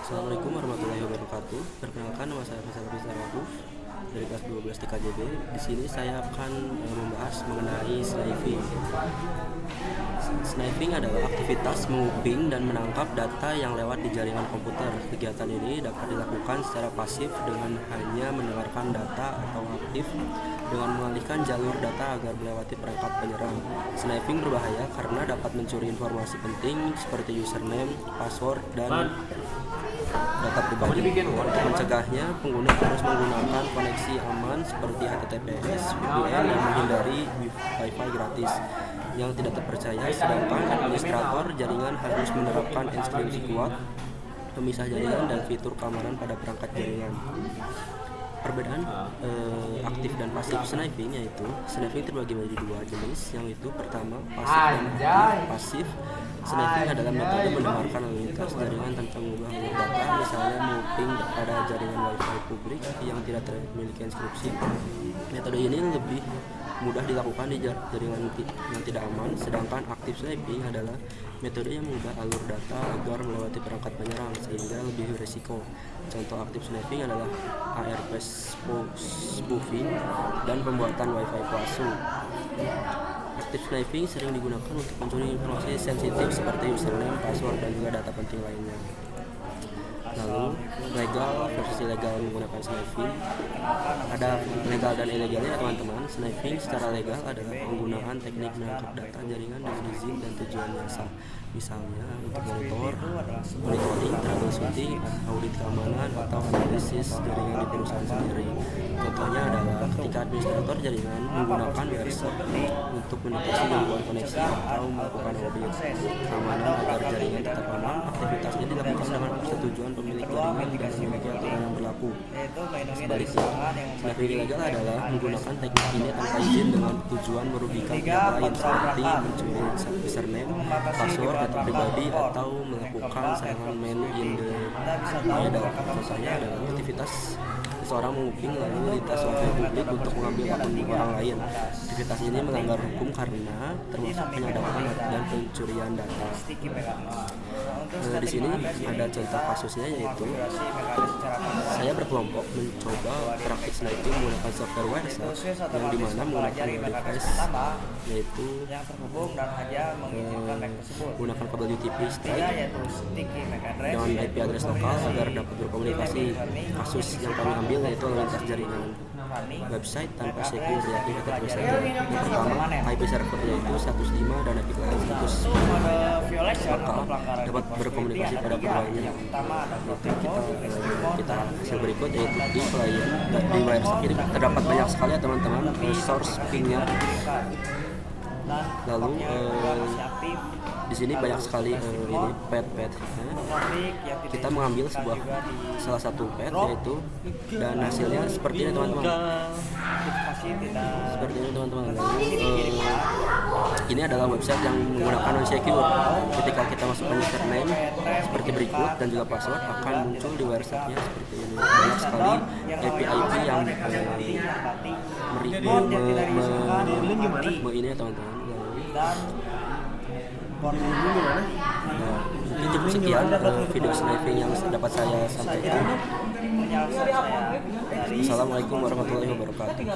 Assalamualaikum warahmatullahi wabarakatuh. Perkenalkan, nama saya Faisal Rauf dari kelas 12 TKJB. Di sini saya akan membahas mengenai sniping. Sniping adalah aktivitas menguping dan menangkap data yang lewat di jaringan komputer. Kegiatan ini dapat dilakukan secara pasif dengan hanya mendengarkan data atau aktif dengan mengalihkan jalur data agar melewati perangkat penyerang. Sniping berbahaya karena dapat mencuri informasi penting seperti username, password, dan data pribadi. Untuk mencegahnya, pengguna harus menggunakan koneksi aman seperti HTTPS, VPN, dan menghindari Wi-Fi gratis yang tidak terpercaya. Sedangkan administrator jaringan harus menerapkan enkripsi kuat, pemisah jaringan, dan fitur keamanan pada perangkat jaringan. Perbedaan aktif dan pasif sniping yaitu sniping terbagi menjadi dua jenis, yang itu pertama pasif dan aktif. Pasif sniping adalah metode mendengarkan lalu lintas jaringan tanpa mengubah alur data, misalnya menguping pada jaringan Wi-Fi publik yang tidak memiliki enkripsi. Metode ini lebih mudah dilakukan di jaringan yang tidak aman, sedangkan aktif sniping adalah metode yang mengubah alur data agar melewati perangkat penyerang sehingga lebih berisiko. Contoh aktif sniping adalah ARP spoofing dan pembuatan Wi-Fi palsu. Aktif sniping sering digunakan untuk mencuri informasi sensitif seperti username, password, dan juga data penting lainnya. Lalu versi legal menggunakan sniping. Ada legal dan ilegalnya teman-teman. Sniping secara legal adalah penggunaan teknik menangkap data jaringan dengan izin dan tujuan yang sah, misalnya untuk monitoring, troubleshooting, audit keamanan, atau analisis jaringan di perusahaan sendiri. Contohnya adalah ketika administrator jaringan menggunakan WhatsApp untuk mendeteksi gangguan koneksi atau melakukan audit keamanan agar jaringan tetap aman. Aktivitasnya dilakukan dengan persetujuan pemilik jaringan dan memiliki aturan yang berlaku. Sebaliknya, sniping ilegal adalah menggunakan teknik ini tanpa izin dengan tujuan merugikan pihak lain seperti mencuri username, password, data pribadi, atau melakukan serangan man in the middle. Contohnya adalah aktivitas seseorang menguping lalu lintas Wi-Fi publik untuk mengambil akun orang lain. Aktivitas ini melanggar hukum karena termasuk penyadapan dan pencurian data. Di sini ada contoh kasusnya, yaitu saya berkelompok mencoba praktik sniping menggunakan software WhatsApp yang dimana menggunakan device yaitu menggunakan kabel UTP strike dengan IP address lokal agar dapat berkomunikasi. Kasus yang kami ambil yaitu lalu lintas jaringan website tanpa secure, yakni HTTP saja. Yang pertama, IP server yaitu 105 dan IP client 100, maka dapat berkomunikasi pada provider. Kita hasil berikut yaitu di client dan di WhatsApp ini terdapat banyak sekali ya teman-teman source pingnya. Lalu di sini banyak sekali ini pet. Kita mengambil salah satu pet yaitu, dan hasilnya seperti ini teman-teman. Lalu ini adalah website yang menggunakan non-secure. Ketika kita masukkan username seperti berikut dan juga password, akan muncul di website-nya seperti ini. Banyak sekali API yang ini ya teman-teman. Mungkin cukup sekian video sniping yang dapat saya sampaikan. Assalamualaikum warahmatullahi wabarakatuh.